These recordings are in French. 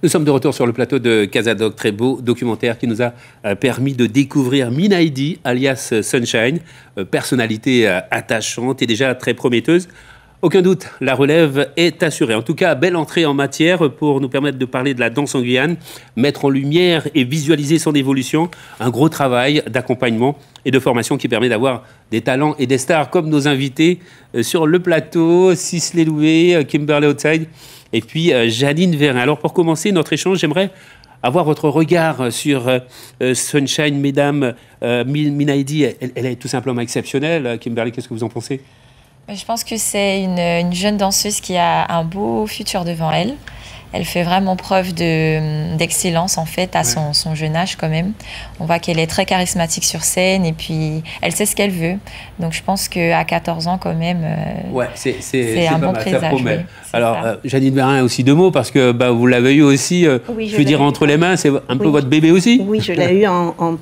Nous sommes de retour sur le plateau de Casadoc, très beau documentaire qui nous a permis de découvrir Minaidi, alias Sunshine, personnalité attachante et déjà très prometteuse. Aucun doute, la relève est assurée. En tout cas, belle entrée en matière pour nous permettre de parler de la danse en Guyane, mettre en lumière et visualiser son évolution. Un gros travail d'accompagnement et de formation qui permet d'avoir des talents et des stars comme nos invités sur le plateau, Sisley Loué, Kimberley Outside et puis Janine Vérin. Alors pour commencer notre échange, j'aimerais avoir votre regard sur Sunshine, mesdames. Minaidi, elle est tout simplement exceptionnelle. Kimberley, qu'est-ce que vous en pensez ? Je pense que c'est une jeune danseuse qui a un beau futur devant elle. Elle fait vraiment preuve d'excellence en fait à son jeune âge quand même. On voit qu'elle est très charismatique sur scène et puis elle sait ce qu'elle veut. Donc je pense qu'à 14 ans quand même, c'est un bon présage. Oui, alors Janine Vérin a aussi deux mots parce que vous l'avez eu aussi, oui, je veux dire entre les mains, c'est un peu votre bébé aussi. Oui, je l'ai eu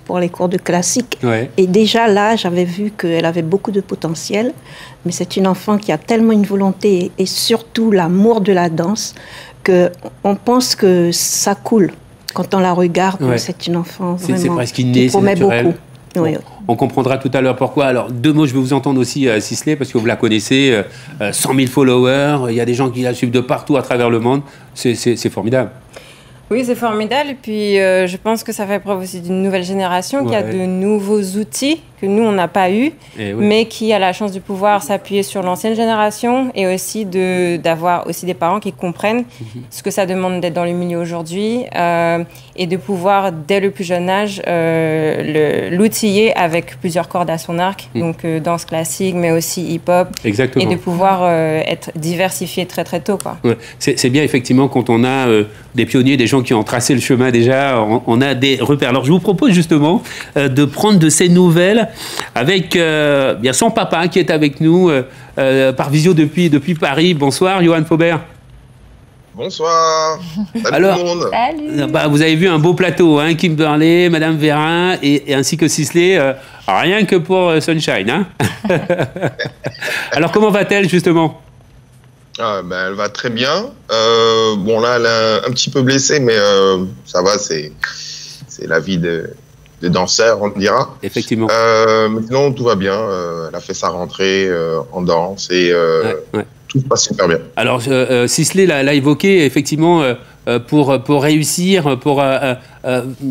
pour les cours de classique. Ouais. Et déjà là, j'avais vu qu'elle avait beaucoup de potentiel. Mais c'est une enfant qui a tellement une volonté et surtout l'amour de la danse qu'on pense que ça coule. Quand on la regarde, c'est une enfant vraiment c'est presque inné, qui promet beaucoup. Oui. On comprendra tout à l'heure pourquoi. Alors, deux mots, je vais vous entendre aussi, Sisley, parce que vous la connaissez. 100 000 followers, il y a des gens qui la suivent de partout à travers le monde. C'est formidable. Oui, c'est formidable. Et puis, je pense que ça fait preuve aussi d'une nouvelle génération qui a de nouveaux outils que nous, on n'a pas eu, mais qui a la chance de pouvoir s'appuyer sur l'ancienne génération et aussi d'avoir aussi des parents qui comprennent ce que ça demande d'être dans le milieu aujourd'hui et de pouvoir, dès le plus jeune âge, l'outiller avec plusieurs cordes à son arc, donc danse classique, mais aussi hip-hop. Exactement. Et de pouvoir être diversifié très, très tôt, quoi. Ouais. C'est bien, effectivement, quand on a des pionniers, des gens qui ont tracé le chemin déjà, on a des repères. Alors, je vous propose justement de prendre de ces nouvelles avec bien son papa qui est avec nous par visio depuis Paris. Bonsoir, Johan Faubert. Bonsoir. Salut Alors, tout le monde. Salut. Vous avez vu un beau plateau, hein, Kimberley, Madame Vérin et ainsi que Sisley, rien que pour Sunshine. Hein. Alors, comment va-t-elle justement ? Elle va très bien. Bon, là, elle est un petit peu blessée, mais ça va, c'est la vie de danseur, on dira. Effectivement. Mais sinon, tout va bien. Elle a fait sa rentrée en danse et tout se passe super bien. Alors, Sisley l'a évoqué, effectivement, pour réussir, pour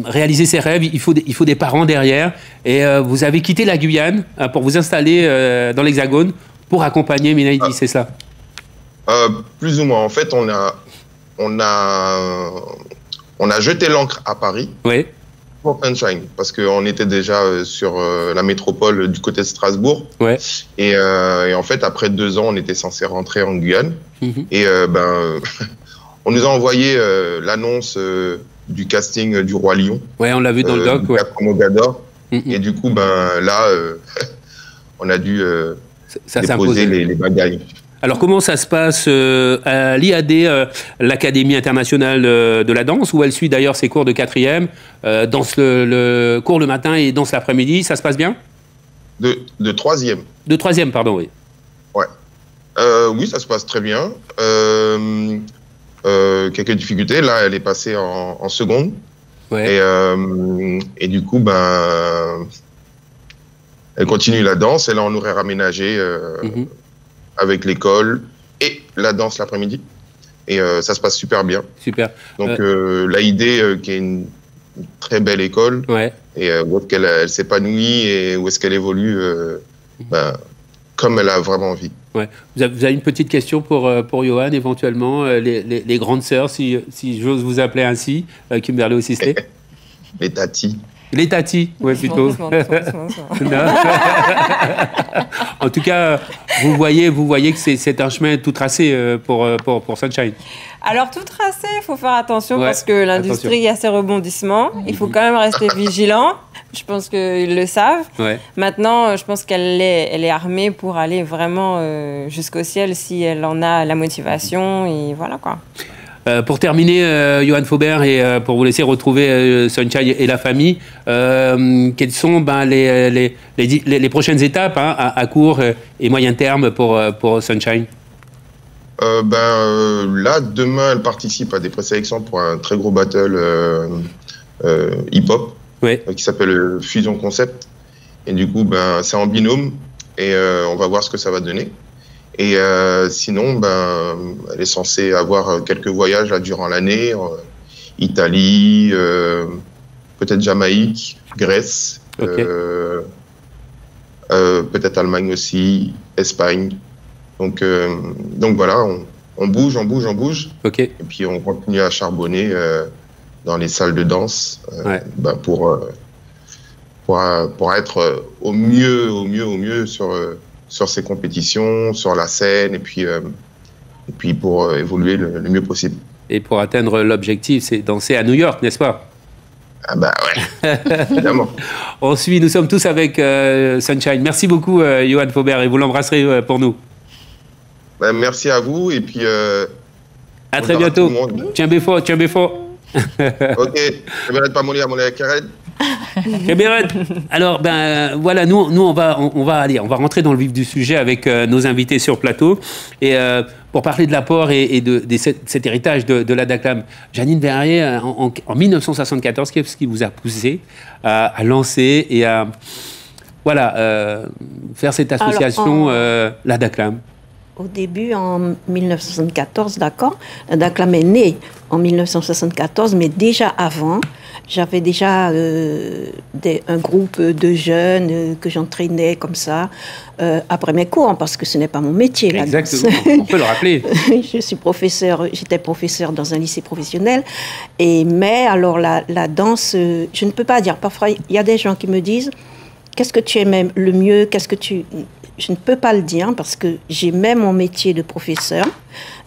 réaliser ses rêves, il faut des parents derrière. Et vous avez quitté la Guyane pour vous installer dans l'Hexagone pour accompagner Minaidi, c'est ça ? Plus ou moins. En fait, on a jeté l'ancre à Paris. Oui. Pour Sunshine, parce qu'on était déjà sur la métropole du côté de Strasbourg. Ouais. Et en fait, après 2 ans, on était censé rentrer en Guyane. Et on nous a envoyé l'annonce du casting du Roi Lion. Ouais, on l'a vu dans le doc. Ouais. Mogador. Et du coup, là, on a dû déposer les bagailles. Alors, comment ça se passe à l'IAD, l'Académie internationale de la danse, où elle suit d'ailleurs ses cours de 4e, danse le cours le matin et danse l'après-midi, ça se passe bien ? De 3e. De 3e, pardon, oui. Ouais. Oui, ça se passe très bien. Quelques difficultés. Là, elle est passée en seconde. Ouais. Et du coup, elle continue la danse. Et là, on aurait raménagé avec l'école et la danse l'après-midi. Et ça se passe super bien. Super. Donc, l'AID, qui est une très belle école, et où est-ce qu'elle s'épanouit et où est-ce qu'elle évolue comme elle a vraiment envie. Ouais. Vous avez une petite question pour Johan, éventuellement, les grandes sœurs, si j'ose vous appeler ainsi, Kimberley ou Sisley. Les tatis. Les tatis, oui, plutôt. En tout cas, vous voyez que c'est un chemin tout tracé pour Sunshine. Alors, tout tracé, il faut faire attention parce que l'industrie a ses rebondissements. Il faut quand même rester vigilant. Je pense qu'ils le savent. Ouais. Maintenant, je pense qu'elle est armée pour aller vraiment jusqu'au ciel si elle en a la motivation. Et voilà, quoi. Pour terminer, Johan Faubert, et pour vous laisser retrouver Sunshine et la famille, quelles sont les prochaines étapes à court et moyen terme pour Sunshine ? Là, demain, elle participe à des présélections pour un très gros battle hip-hop qui s'appelle Fusion Concept. Et du coup, c'est en binôme et on va voir ce que ça va donner. Et sinon, elle est censée avoir quelques voyages là, durant l'année. Italie, peut-être Jamaïque, Grèce, peut-être Allemagne aussi, Espagne. Donc voilà, on bouge. Et puis on continue à charbonner dans les salles de danse pour être au mieux sur ces compétitions, sur la scène, et puis pour évoluer le mieux possible. Et pour atteindre l'objectif, c'est danser à New York, n'est-ce pas? Ah ouais, évidemment. On suit, nous sommes tous avec Sunshine. Merci beaucoup, Johan Faubert, et vous l'embrasserez pour nous. Merci à vous, et puis... à très bientôt. Tiens fort. Ok, je vais pas mourir à mon Karen. Alors, voilà, nous on va rentrer dans le vif du sujet avec nos invités sur plateau. Et pour parler de l'apport et de cet héritage de la DACLAM, Janine Verrier, en 1974, qu'est-ce qui vous a poussé à lancer et à faire cette association, la DACLAM? Au début, en 1974, d'accord, la DACLAM est née en 1974, mais déjà avant, j'avais déjà un groupe de jeunes que j'entraînais comme ça, après mes cours, parce que ce n'est pas mon métier. Exactement, on peut le rappeler. J'étais professeure dans un lycée professionnel, mais alors la danse, je ne peux pas dire, parfois il y a des gens qui me disent, qu'est-ce que tu aimais le mieux, je ne peux pas le dire parce que j'aimais mon métier de professeur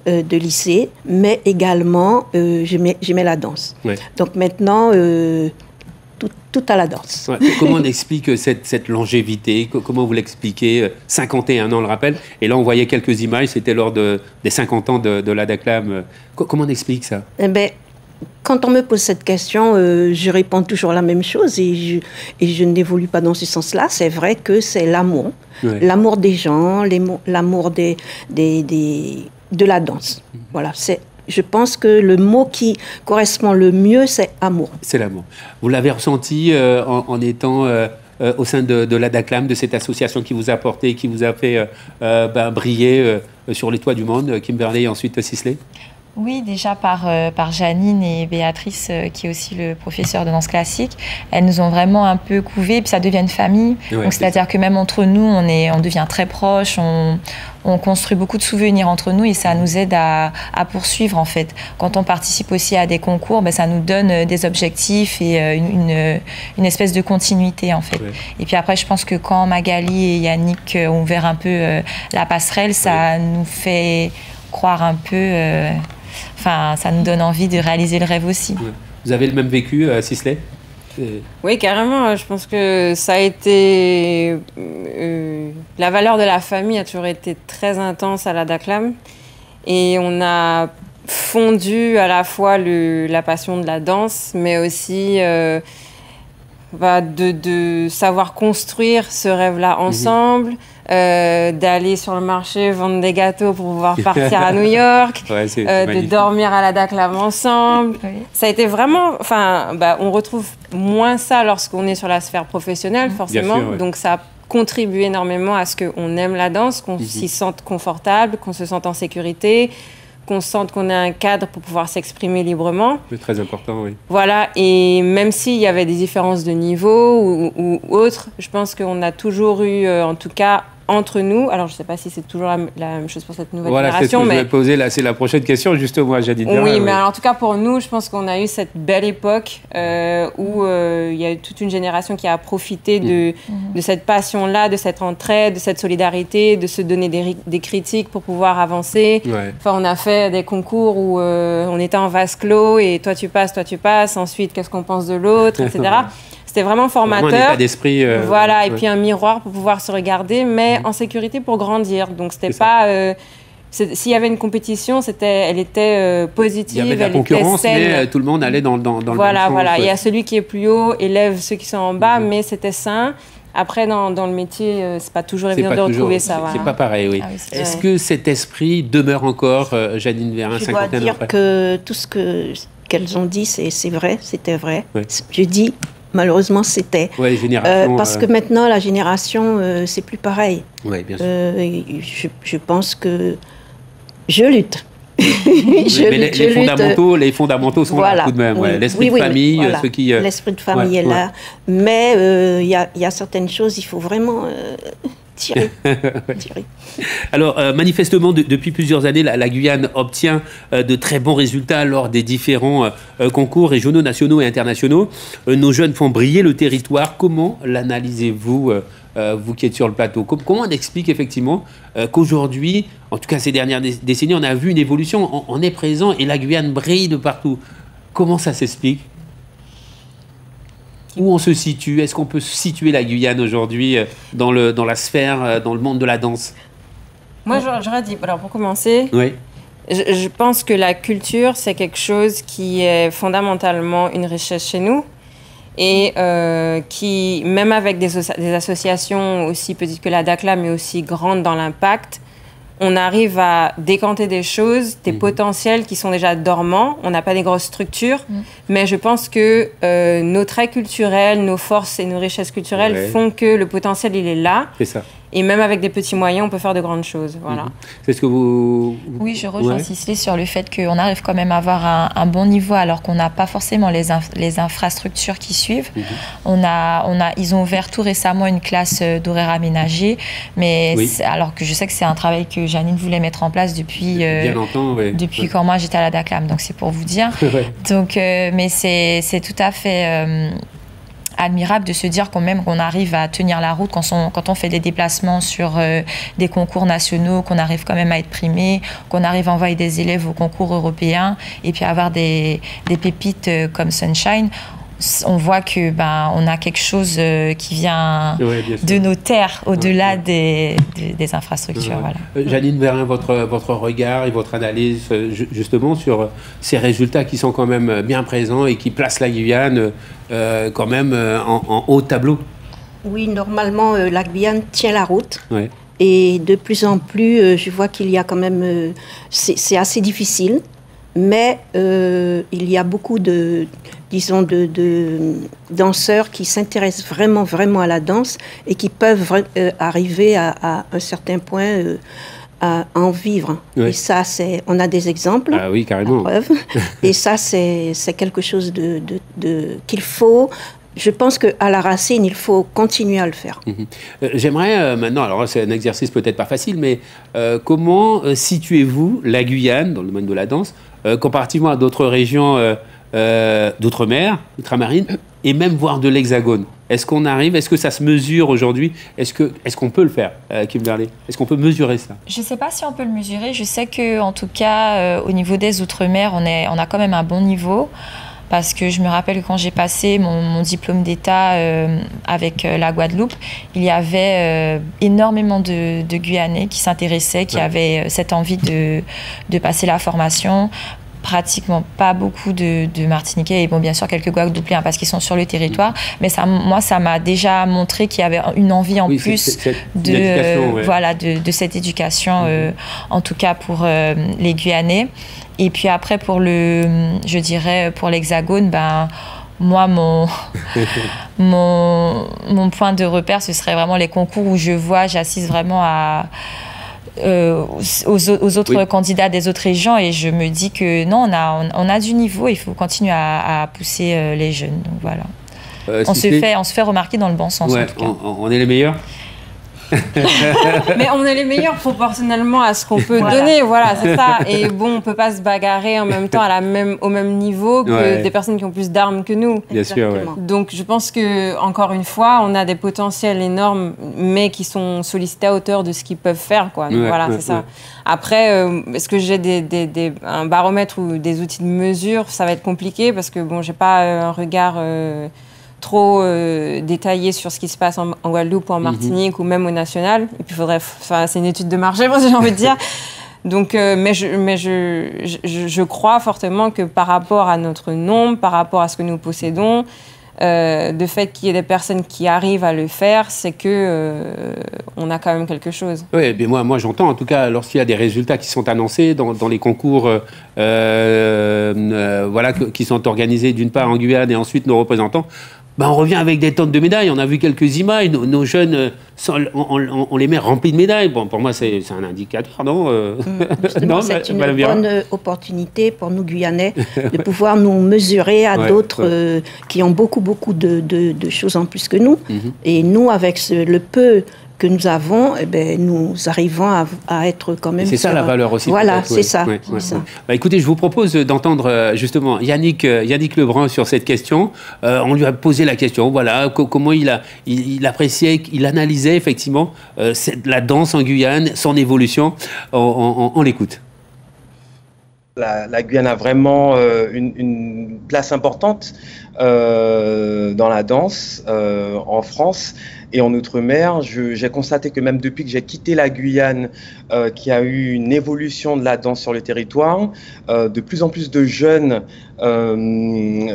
de lycée, mais également j'aimais la danse. Ouais. Donc maintenant, tout à la danse. Ouais. Comment on explique cette longévité? Comment vous l'expliquez? 51 ans, le rappelle. Et là, on voyait quelques images, c'était lors des 50 ans de la DACLAM. Comment on explique ça? Quand on me pose cette question, je réponds toujours la même chose et je n'évolue pas dans ce sens-là. C'est vrai que c'est l'amour. Ouais. L'amour des gens, l'amour de la danse. Voilà, je pense que le mot qui correspond le mieux, c'est amour. C'est l'amour. Vous l'avez ressenti en étant au sein de la DACLAM, de cette association qui vous a apporté, qui vous a fait briller sur les toits du monde, Kimberley et ensuite Sisley? Oui, déjà par Janine et Béatrice, qui est aussi le professeur de danse classique. Elles nous ont vraiment un peu couvé, puis ça devient une famille. Ouais, donc, c'est-à-dire que même entre nous, on devient très proches, on construit beaucoup de souvenirs entre nous et ça nous aide à poursuivre, en fait. Quand on participe aussi à des concours, ça nous donne des objectifs et une espèce de continuité, en fait. Ouais. Et puis après, je pense que quand Magali et Yannick ont ouvert un peu la passerelle, ça nous fait croire un peu... ça nous donne envie de réaliser le rêve aussi. Ouais. Vous avez le même vécu, Sisley? Oui, carrément. Je pense que ça a été... la valeur de la famille a toujours été très intense à la DACLAM. Et on a fondu à la fois la passion de la danse, mais aussi de savoir construire ce rêve-là ensemble. D'aller sur le marché vendre des gâteaux pour pouvoir partir à New York, de dormir à la DACLAM ensemble. Oui. Ça a été vraiment... on retrouve moins ça lorsqu'on est sur la sphère professionnelle, forcément. Sûr, ouais. Donc, ça a contribué énormément à ce qu'on aime la danse, qu'on s'y sente confortable, qu'on se sente en sécurité, qu'on sente qu'on a un cadre pour pouvoir s'exprimer librement. C'est très important, oui. Voilà, et même s'il y avait des différences de niveau ou autres, je pense qu'on a toujours eu, en tout cas, entre nous, alors je ne sais pas si c'est toujours la même chose pour cette nouvelle génération. Voilà, c'est ce que je vais poser là, c'est la prochaine question, justement, Janine. Oui, mais alors, en tout cas pour nous, je pense qu'on a eu cette belle époque où il y a eu toute une génération qui a profité de cette passion-là, de cette entraide, de cette solidarité, de se donner des critiques pour pouvoir avancer. Ouais. Enfin, on a fait des concours où on était en vase clos et toi tu passes, ensuite qu'est-ce qu'on pense de l'autre, etc. C'était vraiment formateur. Vraiment un état d'esprit. Voilà, et puis un miroir pour pouvoir se regarder, mais en sécurité pour grandir. Donc, c'était pas... s'il y avait une compétition, elle était positive. Il y avait de la concurrence, mais tout le monde allait dans le même sens. Voilà. Il y a celui qui est plus haut, élève ceux qui sont en bas, mais c'était sain. Après, dans le métier, c'est pas toujours évident de retrouver ça. C'est pas pareil, oui. Est-ce que cet esprit demeure encore, Janine Vérin, 50 ans après ? Je dois dire que tout ce qu'elles ont dit, c'est vrai, c'était vrai. Oui. Je dis, malheureusement, c'était. Oui, parce que maintenant, la génération, c'est plus pareil. Oui, bien sûr. Je pense que je lutte. Les fondamentaux sont là tout de même. L'esprit de famille, voilà. L'esprit de famille est là. Mais il y a certaines choses, il faut vraiment tirer. Alors, manifestement, depuis plusieurs années, la Guyane obtient de très bons résultats lors des différents concours régionaux, nationaux et internationaux. Nos jeunes font briller le territoire. Comment l'analysez-vous, vous qui êtes sur le plateau? Comment on explique effectivement qu'aujourd'hui, en tout cas ces dernières décennies, on a vu une évolution, on est présent et la Guyane brille de partout. Comment ça s'explique? Où on se situe? Est-ce qu'on peut situer la Guyane aujourd'hui dans la sphère, dans le monde de la danse? Moi, j'aurais dit, alors pour commencer, oui. je pense que la culture, c'est quelque chose qui est fondamentalement une richesse chez nous et qui, même avec des associations aussi petites que la DACLA, mais aussi grandes dans l'impact, on arrive à décanter des choses, des potentiels qui sont déjà dormants. On n'a pas des grosses structures, mais je pense que nos traits culturels, nos forces et nos richesses culturelles font que le potentiel, il est là. C'est ça. Et même avec des petits moyens, on peut faire de grandes choses. Voilà. C'est ce que vous... Oui, je rejoins Cicely sur le fait qu'on arrive quand même à avoir un bon niveau alors qu'on n'a pas forcément les infrastructures qui suivent. Ils ont ouvert tout récemment une classe d'horaire aménagé, mais alors que je sais que c'est un travail que Janine voulait mettre en place depuis bien longtemps, depuis quand moi j'étais à la DACLAM, donc c'est pour vous dire. Donc, mais c'est tout à fait... admirable de se dire quand même qu'on arrive à tenir la route quand on fait des déplacements sur des concours nationaux, qu'on arrive quand même à être primé, qu'on arrive à envoyer des élèves aux concours européens et puis avoir des pépites comme Sunshine. On voit que on a quelque chose qui vient de nos terres, au-delà des infrastructures. Voilà. Janine Vérin, votre regard et votre analyse justement sur ces résultats qui sont quand même bien présents et qui placent la Guyane quand même en haut tableau. Oui, normalement, la Guyane tient la route. Ouais. Et de plus en plus, je vois qu'il y a quand même... c'est assez difficile, mais il y a beaucoup de danseurs qui s'intéressent vraiment, vraiment à la danse et qui peuvent arriver à un certain point à en vivre. Oui. Et ça, on a des exemples. Ah oui, carrément. Preuve. Et ça, c'est quelque chose qu'il faut... Je pense qu'à la racine, il faut continuer à le faire. J'aimerais maintenant, alors c'est un exercice peut-être pas facile, mais comment situez-vous la Guyane dans le domaine de la danse comparativement à d'autres régions d'outre-mer, ultramarines, et même voire de l'Hexagone? Est-ce que ça se mesure aujourd'hui? Est-ce qu'on peut le faire, Kimberly? Est-ce qu'on peut mesurer ça? Je ne sais pas si on peut le mesurer. Je sais qu'en tout cas, au niveau des outre-mer, on a quand même un bon niveau. Parce que je me rappelle que quand j'ai passé mon diplôme d'État avec la Guadeloupe, il y avait énormément de Guyanais qui s'intéressaient, qui avaient cette envie de passer la formation. Pratiquement pas beaucoup de Martiniquais et bon, bien sûr quelques Guadeloupéens parce qu'ils sont sur le territoire, mais ça m'a déjà montré qu'il y avait une envie en plus de cette éducation, en tout cas pour les Guyanais. Et puis après pour l'Hexagone, moi mon point de repère ce serait vraiment les concours où j'assiste vraiment aux autres candidats des autres régions et je me dis que non, on a du niveau, il faut continuer à pousser les jeunes. Donc voilà. On se fait remarquer dans le bon sens. En tout cas. On est les meilleurs. Mais on est les meilleurs proportionnellement à ce qu'on peut donner, voilà, c'est ça. Et bon, on peut pas se bagarrer en même temps au même niveau que des personnes qui ont plus d'armes que nous. Bien sûr, Donc je pense que encore une fois, on a des potentiels énormes, mais qui sont sollicités à hauteur de ce qu'ils peuvent faire, quoi. Donc c'est ça. Après, est-ce que j'ai un baromètre ou des outils de mesure? Ça va être compliqué parce que bon, j'ai pas un regard trop détaillé sur ce qui se passe en Guadeloupe ou en Martinique ou même au national. Et puis, c'est une étude de marché, j'ai envie de dire. Donc, mais je crois fortement que par rapport à notre nombre, par rapport à ce que nous possédons, de fait qu'il y ait des personnes qui arrivent à le faire, c'est que on a quand même quelque chose. Oui, mais moi j'entends, en tout cas, lorsqu'il y a des résultats qui sont annoncés dans les concours qui sont organisés d'une part en Guyane et ensuite nos représentants, on revient avec des tonnes de médailles. On a vu quelques images. Nos jeunes, on les met remplis de médailles. Bon, pour moi, c'est un indicateur, non c'est une bonne opportunité pour nous, Guyanais, de pouvoir nous mesurer à d'autres qui ont beaucoup de choses en plus que nous. Et nous, avec le peu que nous avons, nous arrivons à être quand même... C'est ça la valeur aussi. Voilà, c'est ça. Écoutez, je vous propose d'entendre justement Yannick Lebrun sur cette question. On lui a posé la question, comment il appréciait, il analysait effectivement la danse en Guyane, son évolution. On l'écoute. La Guyane a vraiment une place importante dans la danse en France et en Outre-mer. J'ai constaté que même depuis que j'ai quitté la Guyane, qu'il y a eu une évolution de la danse sur le territoire. De plus en plus de jeunes se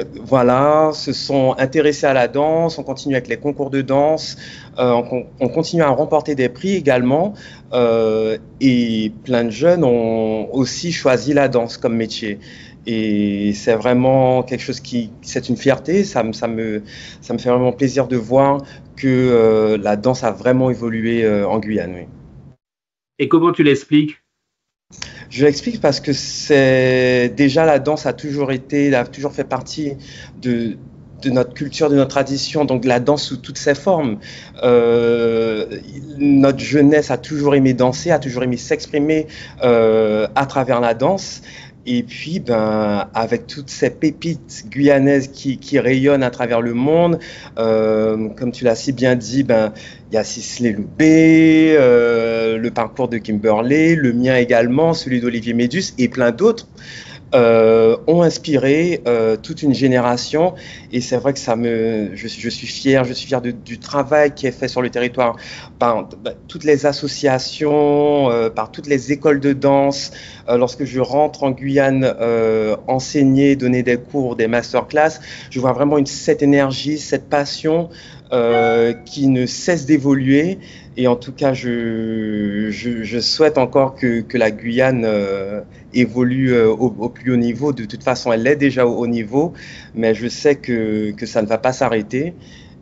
sont intéressés à la danse, on continue avec les concours de danse, on continue à remporter des prix également, et plein de jeunes ont aussi choisi la danse comme métier. Et c'est vraiment quelque chose c'est une fierté, ça me fait vraiment plaisir de voir que la danse a vraiment évolué en Guyane. Oui. Et comment tu l'expliques ? Je l'explique parce que la danse a toujours fait partie de notre culture, de notre tradition, donc la danse sous toutes ses formes. Notre jeunesse a toujours aimé danser, a toujours aimé s'exprimer à travers la danse. Et puis, avec toutes ces pépites guyanaises qui rayonnent à travers le monde, comme tu l'as si bien dit, il y a Sisley Loubet, le parcours de Kimberley, le mien également, celui d'Olivier Médus et plein d'autres. Ont inspiré toute une génération, et c'est vrai que je suis fier du travail qui est fait sur le territoire par toutes les associations, par toutes les écoles de danse. Lorsque je rentre en Guyane enseigner, donner des cours, des masterclass, je vois vraiment cette énergie, cette passion qui ne cesse d'évoluer. Et en tout cas, je souhaite encore que la Guyane évolue au plus haut niveau. De toute façon, elle est déjà au haut niveau, mais je sais que ça ne va pas s'arrêter.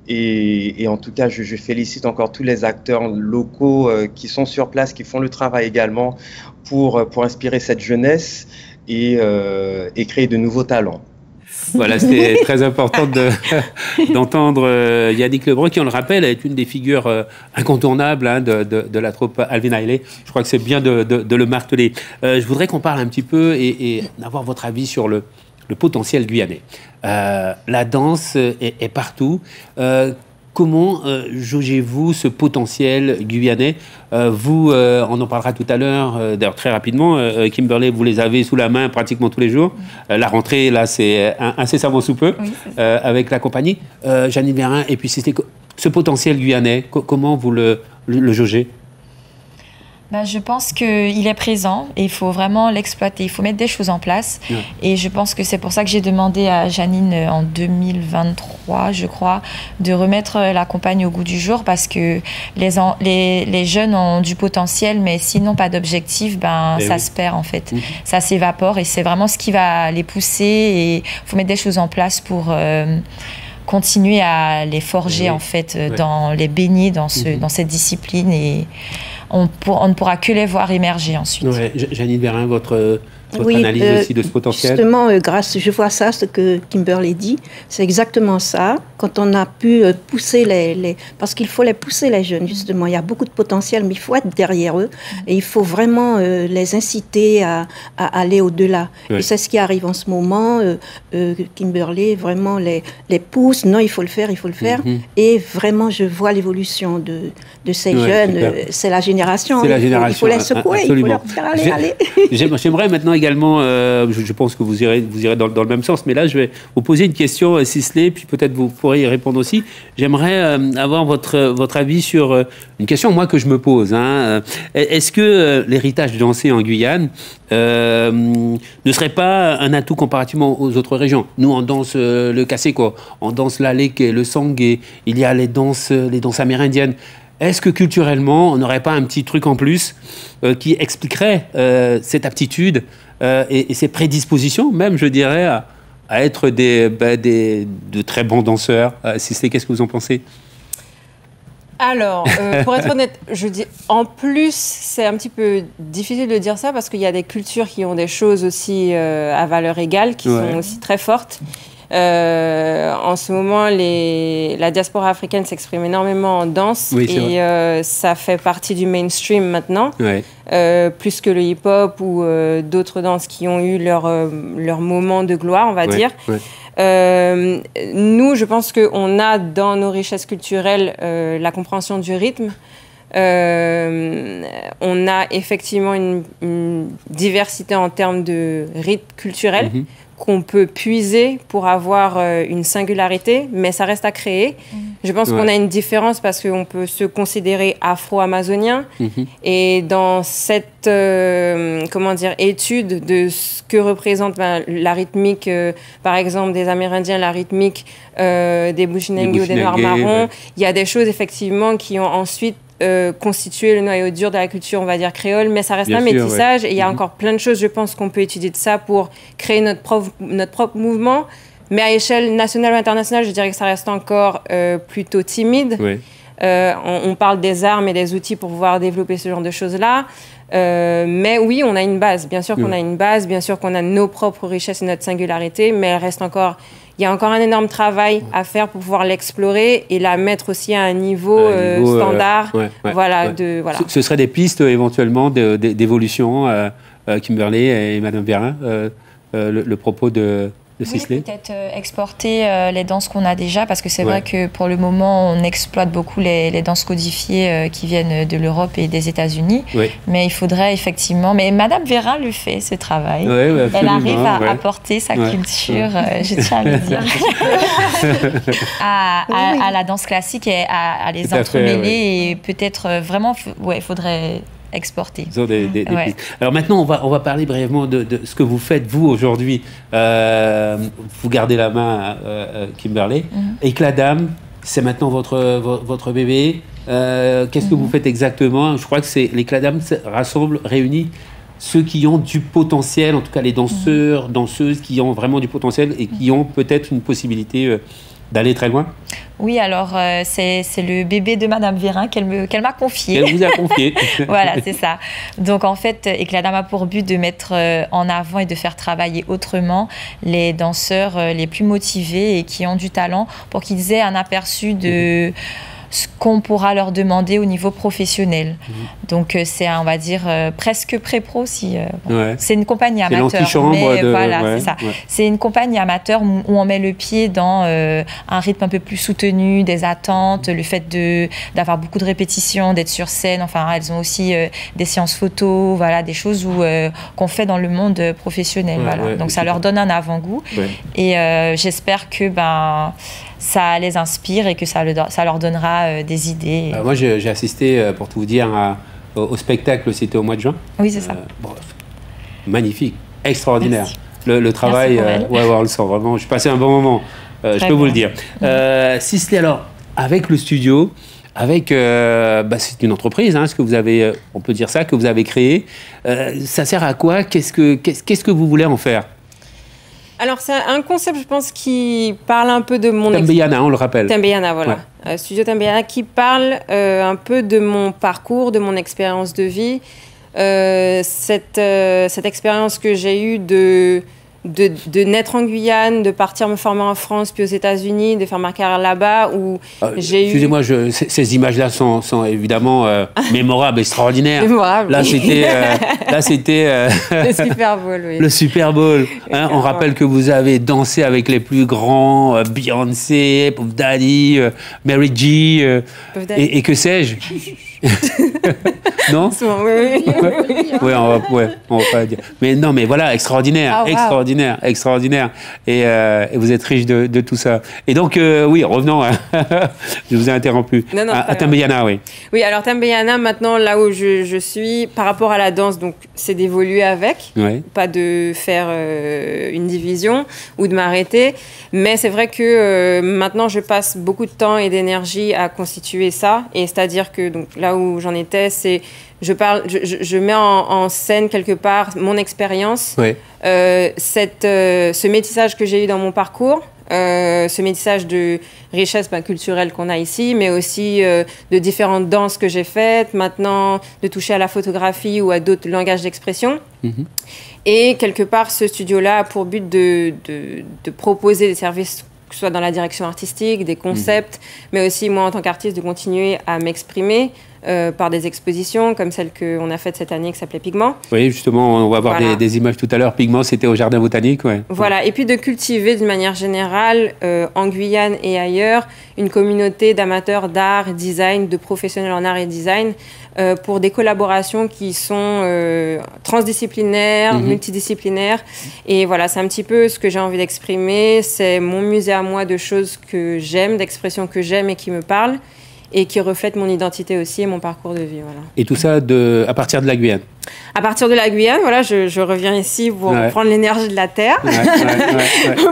Et en tout cas, je félicite encore tous les acteurs locaux qui sont sur place, qui font le travail également pour inspirer cette jeunesse et créer de nouveaux talents. Voilà, c'était très important d'entendre Yannick Lebrun, qui, on le rappelle, est une des figures incontournables de la troupe Alvin Ailey. Je crois que c'est bien de le marteler. Je voudrais qu'on parle un petit peu et avoir votre avis sur le potentiel guyanais. La danse est partout. Comment jaugez-vous ce potentiel guyanais ? Vous, on en parlera tout à l'heure, d'ailleurs très rapidement. Kimberley, vous les avez sous la main pratiquement tous les jours. La rentrée, là, c'est incessamment sous peu, avec la compagnie. Janine Vérin, et puis ce potentiel guyanais, comment vous le jaugez ? Je pense qu'il est présent et il faut vraiment l'exploiter. Il faut mettre des choses en place. Ouais. Et je pense que c'est pour ça que j'ai demandé à Janine en 2023, je crois, de remettre la compagne au goût du jour, parce que les jeunes ont du potentiel, mais s'ils n'ont pas d'objectif, ça se perd en fait. Ça s'évapore, et c'est vraiment ce qui va les pousser. Et il faut mettre des choses en place pour continuer à les forger en fait, les baigner dans cette discipline, et on ne pourra que les voir émerger ensuite. Ouais. Janine Vérin, votre analyse aussi de ce potentiel. Justement, je vois ça, ce que Kimberley dit, c'est exactement ça. Quand on a pu pousser parce qu'il faut les pousser, les jeunes, justement. Il y a beaucoup de potentiel, mais il faut être derrière eux. Et il faut vraiment les inciter à aller au-delà. Oui. Et c'est ce qui arrive en ce moment. Kimberley, vraiment, les pousse. Non, il faut le faire. Et vraiment, je vois l'évolution de ces jeunes. C'est la génération. C'est la génération. Il faut les secouer, absolument. Il faut leur faire aller. J'aimerais maintenant également également, je pense que vous irez dans le même sens, mais là, je vais vous poser une question, Sisley, puis peut-être vous pourrez y répondre aussi. J'aimerais avoir votre avis sur une question, moi, que je me pose. Hein. Est-ce que l'héritage dansé en Guyane ne serait pas un atout comparativement aux autres régions? Nous, on danse le Kaseko, on danse l'Alek et le Sangé, il y a les danses amérindiennes. Est-ce que culturellement, on n'aurait pas un petit truc en plus qui expliquerait cette aptitude et ces prédispositions, même, je dirais, à être de très bons danseurs? Sisley, qu'est-ce que vous en pensez? Alors, pour être honnête, je dis en plus, c'est un petit peu difficile de dire ça parce qu'il y a des cultures qui ont des choses aussi à valeur égale, qui sont aussi très fortes. En ce moment, la diaspora africaine s'exprime énormément en danse et ça fait partie du mainstream maintenant, plus que le hip-hop ou d'autres danses qui ont eu leur moment de gloire, on va dire. Nous, je pense qu'on a dans nos richesses culturelles la compréhension du rythme. On a effectivement une diversité en termes de rythme culturel qu'on peut puiser pour avoir une singularité, mais ça reste à créer. Je pense qu'on a une différence parce qu'on peut se considérer afro-amazonien et dans cette étude de ce que représente la rythmique, par exemple des Amérindiens, la rythmique des Bushinengi ou des Noirs marrons, il y a des choses effectivement qui ont ensuite constituer le noyau dur de la culture, on va dire créole, mais ça reste un métissage et il y a encore plein de choses, je pense, qu'on peut étudier de ça pour créer notre propre mouvement. Mais à échelle nationale ou internationale, je dirais que ça reste encore plutôt timide. On parle des armes et des outils pour pouvoir développer ce genre de choses-là. Mais oui, on a une base. Bien sûr qu'on a une base, bien sûr qu'on a nos propres richesses et notre singularité, mais elle reste encore... Il y a encore un énorme travail à faire pour pouvoir l'explorer et la mettre aussi à un niveau standard. Voilà. Ce seraient des pistes éventuellement d'évolution, Kimberley et Madame Vérin, le propos de Sisley. Peut-être exporter les danses qu'on a déjà, parce que c'est vrai que pour le moment, on exploite beaucoup les danses codifiées qui viennent de l'Europe et des États-Unis. Mais il faudrait effectivement... Mais Madame Vérin le fait, ce travail. Elle arrive à apporter sa culture, je tiens à le dire, à la danse classique et à les entremêler. Et peut-être vraiment, il faudrait... exporter. Alors maintenant, on va parler brièvement de ce que vous faites, vous, aujourd'hui. Vous gardez la main, Kimberley. Éclat d'âme, c'est maintenant votre bébé. Qu'est-ce que vous faites exactement? Je crois que l'Éclat d'âme réunit ceux qui ont du potentiel, en tout cas les danseurs, danseuses qui ont vraiment du potentiel et qui ont peut-être une possibilité d'aller très loin. Oui, alors c'est le bébé de Madame Vérin qu'elle m'a confié. Elle vous a confié. Voilà, c'est ça. Donc en fait, Éclat d'âme a pour but de mettre en avant et de faire travailler autrement les danseurs les plus motivés et qui ont du talent pour qu'ils aient un aperçu de ce qu'on pourra leur demander au niveau professionnel. Donc c'est, on va dire, presque pré-pro. C'est une compagnie amateur. C'est l'antichambre c'est ça. C'est une compagnie amateur où on met le pied dans un rythme un peu plus soutenu, des attentes, le fait d'avoir beaucoup de répétitions, d'être sur scène. Enfin, elles ont aussi des séances photos, des choses qu'on fait dans le monde professionnel. Donc ça leur donne un avant-goût. Et j'espère que ça les inspire et que ça leur donnera des idées. Moi, j'ai assisté, pour tout vous dire, au spectacle, c'était au mois de juin. Oui, c'est ça. Magnifique, extraordinaire. Le travail, on le sent vraiment. J'ai passé un bon moment, je peux vous le dire. Sisley, alors, avec le studio, c'est une entreprise, ce que vous avez, on peut dire ça, que vous avez créé. Ça sert à quoi? Qu'est-ce que vous voulez en faire? Alors, c'est un concept, je pense, qui parle un peu de mon... Tembeyana, on le rappelle. Tembeyana, voilà. Studio Tembeyana, qui parle un peu de mon parcours, de mon expérience de vie. Cette expérience que j'ai eue de naître en Guyane, de partir me former en France, puis aux États-Unis, de faire ma carrière là-bas, où j'ai eu... Excusez-moi, ces images-là sont évidemment mémorables, extraordinaires. Mémorables. Là, c'était le Super Bowl, oui. Le Super Bowl. On rappelle que vous avez dansé avec les plus grands, Beyoncé, Puff Daddy, Mary G, et que sais-je. Non? Oui. Oui, on va pas dire. Mais non, mais voilà, extraordinaire, wow. extraordinaire. Et vous êtes riche de tout ça. Et donc, oui, revenons. Je vous ai interrompu. Non, à Tambeyana, oui. Oui, alors Tambeyana, maintenant, là où je suis, par rapport à la danse, donc c'est d'évoluer avec, pas de faire une division ou de m'arrêter. Mais c'est vrai que maintenant, je passe beaucoup de temps et d'énergie à constituer ça. Et c'est-à-dire que donc, là où j'en étais, c'est je mets en scène quelque part mon expérience, ce métissage que j'ai eu dans mon parcours, ce métissage de richesse culturelle qu'on a ici, mais aussi de différentes danses que j'ai faites, maintenant de toucher à la photographie ou à d'autres langages d'expression. Et quelque part, ce studio-là a pour but de proposer des services, que ce soit dans la direction artistique, des concepts, mais aussi moi en tant qu'artiste de continuer à m'exprimer par des expositions comme celle qu'on a faite cette année qui s'appelait Pigments. Oui, justement, on va voir des images tout à l'heure. Pigments, c'était au Jardin botanique. Voilà, et puis de cultiver d'une manière générale, en Guyane et ailleurs, une communauté d'amateurs d'art, design, de professionnels en art et design, pour des collaborations qui sont transdisciplinaires, multidisciplinaires. Et voilà, c'est un petit peu ce que j'ai envie d'exprimer. C'est mon musée à moi de choses que j'aime, d'expressions que j'aime et qui me parlent, et qui reflètent mon identité aussi et mon parcours de vie. Voilà. Et tout ça à partir de la Guyane? À partir de la Guyane, voilà, je reviens ici pour prendre l'énergie de la terre,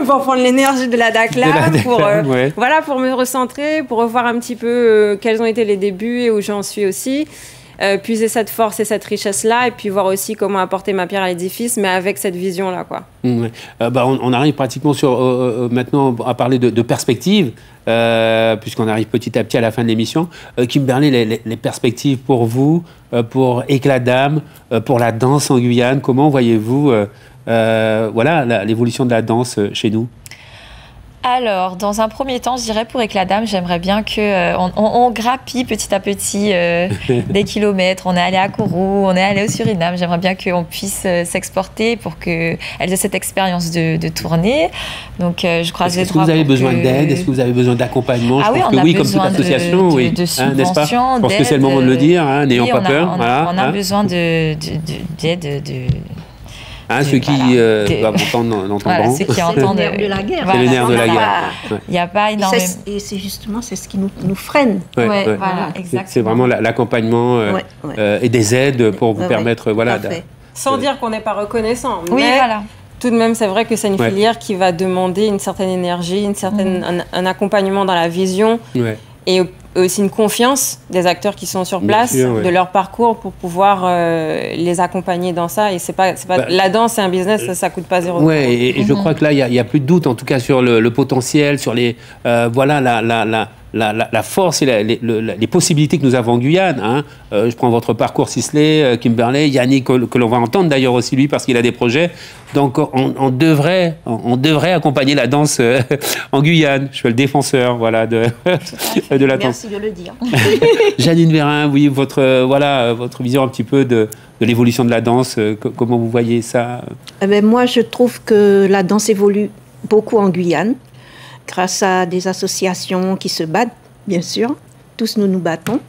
pour prendre l'énergie de la Dakla, pour me recentrer, pour revoir un petit peu quels ont été les débuts et où j'en suis aussi. Puiser cette force et cette richesse-là, et puis voir aussi comment apporter ma pierre à l'édifice, mais avec cette vision-là, quoi. On arrive pratiquement maintenant à parler de perspectives, puisqu'on arrive petit à petit à la fin de l'émission. Kimberley, les perspectives pour vous, pour Éclat d'âme, pour la danse en Guyane, comment voyez-vous l'évolution de la danse chez nous? Alors, dans un premier temps, je dirais pour Éclat d'âme, j'aimerais bien qu'on grappille petit à petit des kilomètres. On est allé à Kourou, on est allé au Suriname. J'aimerais bien qu'on puisse s'exporter pour qu'elles aient cette expérience de tournée. Donc, je croise les doigts. Est-ce que vous avez besoin d'aide? Est-ce que vous avez besoin d'accompagnement? Ah oui, on a besoin comme toute association, de subventions, n'est-ce pas? Je pense que c'est le moment de le dire, n'ayons pas peur. On a besoin d'aide, ceux qui doivent entendre ceux qui entendent le nerf de la guerre. C'est le nerf de la guerre. Il n'y a pas énormément. Et c'est justement ce qui nous freine. Voilà, exactement. C'est vraiment l'accompagnement et des aides pour vous permettre, sans dire qu'on n'est pas reconnaissant. Oui, voilà. Tout de même, c'est vrai que c'est une filière qui va demander une certaine énergie, un accompagnement dans la vision. Et aussi une confiance des acteurs qui sont sur place, de leur parcours pour pouvoir les accompagner dans ça. Et c'est pas la danse, c'est un business, ça coûte pas 0 €. Et je crois que là, il y a plus de doute, en tout cas, sur le potentiel, sur les la force et les possibilités que nous avons en Guyane. Je prends votre parcours, Sisley, Kimberley, Yannick, que l'on va entendre d'ailleurs aussi lui, parce qu'il a des projets. Donc, on devrait accompagner la danse en Guyane. Je suis le défenseur, de la danse. Merci de le dire. Janine Vérin, oui, votre vision un petit peu de l'évolution de la danse. Comment vous voyez ça? Moi, je trouve que la danse évolue beaucoup en Guyane, grâce à des associations qui se battent, bien sûr. Tous nous battons.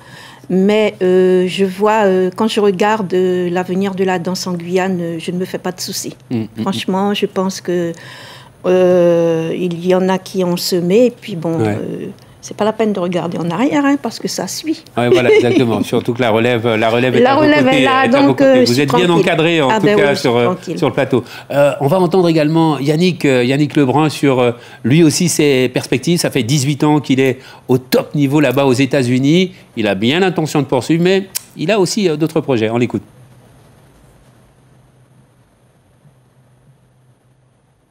Mais je vois, quand je regarde l'avenir de la danse en Guyane, je ne me fais pas de soucis. Franchement, je pense que il y en a qui ont semé, et puis c'est pas la peine de regarder en arrière, parce que ça suit. Oui, voilà, exactement. Surtout que la relève est à là, donc vous êtes bien encadré, en tout cas, sur le plateau. On va entendre également Yannick Lebrun sur, lui aussi, ses perspectives. Ça fait 18 ans qu'il est au top niveau là-bas aux États-Unis. Il a bien l'intention de poursuivre, mais il a aussi d'autres projets. On l'écoute.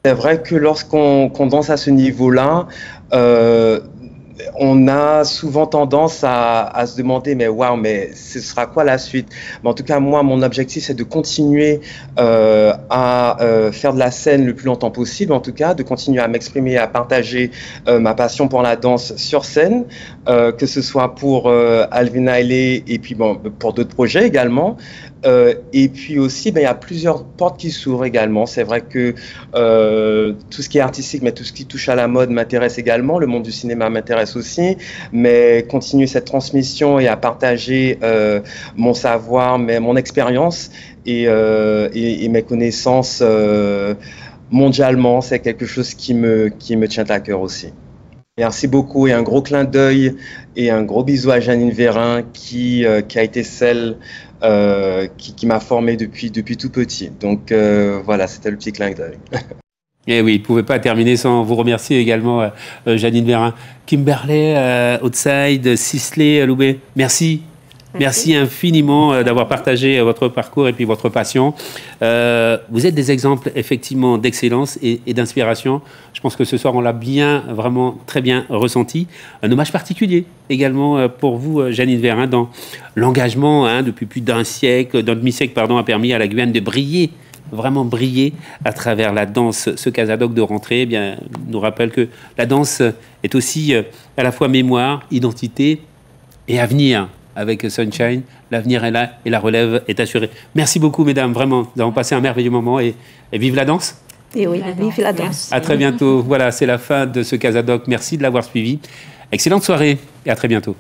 C'est vrai que lorsqu'on danse à ce niveau-là, on a souvent tendance à se demander, mais ce sera quoi la suite? Mais en tout cas, moi, mon objectif, c'est de continuer à faire de la scène le plus longtemps possible, en tout cas, de continuer à m'exprimer, à partager ma passion pour la danse sur scène, que ce soit pour Alvin Ailey et puis pour d'autres projets également. Et puis aussi, il y a plusieurs portes qui s'ouvrent également. C'est vrai que tout ce qui est artistique, mais tout ce qui touche à la mode m'intéresse également. Le monde du cinéma m'intéresse m'intéresse aussi, mais continuer cette transmission et à partager mon savoir, mon expérience et mes connaissances mondialement, c'est quelque chose qui me tient à cœur aussi. Merci beaucoup et un gros clin d'œil et un gros bisou à Janine Vérin qui a été celle qui m'a formé depuis tout petit. Donc voilà, c'était le petit clin d'œil. Et oui, il ne pouvait pas terminer sans vous remercier également, Janine Vérin. Kimberley, Outside, Sisley, Loubet, merci. Merci infiniment d'avoir partagé votre parcours et puis votre passion. Vous êtes des exemples effectivement d'excellence et d'inspiration. Je pense que ce soir, on l'a vraiment très bien ressenti. Un hommage particulier également pour vous, Janine Vérin, dans l'engagement depuis plus d'un demi-siècle, a permis à la Guyane de briller, vraiment briller à travers la danse. Ce Casadoc de rentrée nous rappelle que la danse est aussi à la fois mémoire, identité et avenir. Avec Sunshine, l'avenir est là et la relève est assurée. Merci beaucoup, mesdames, vraiment. Nous avons passé un merveilleux moment et vive la danse. Et oui, vive la danse. À très bientôt. Voilà, c'est la fin de ce Casadoc. Merci de l'avoir suivi. Excellente soirée et à très bientôt.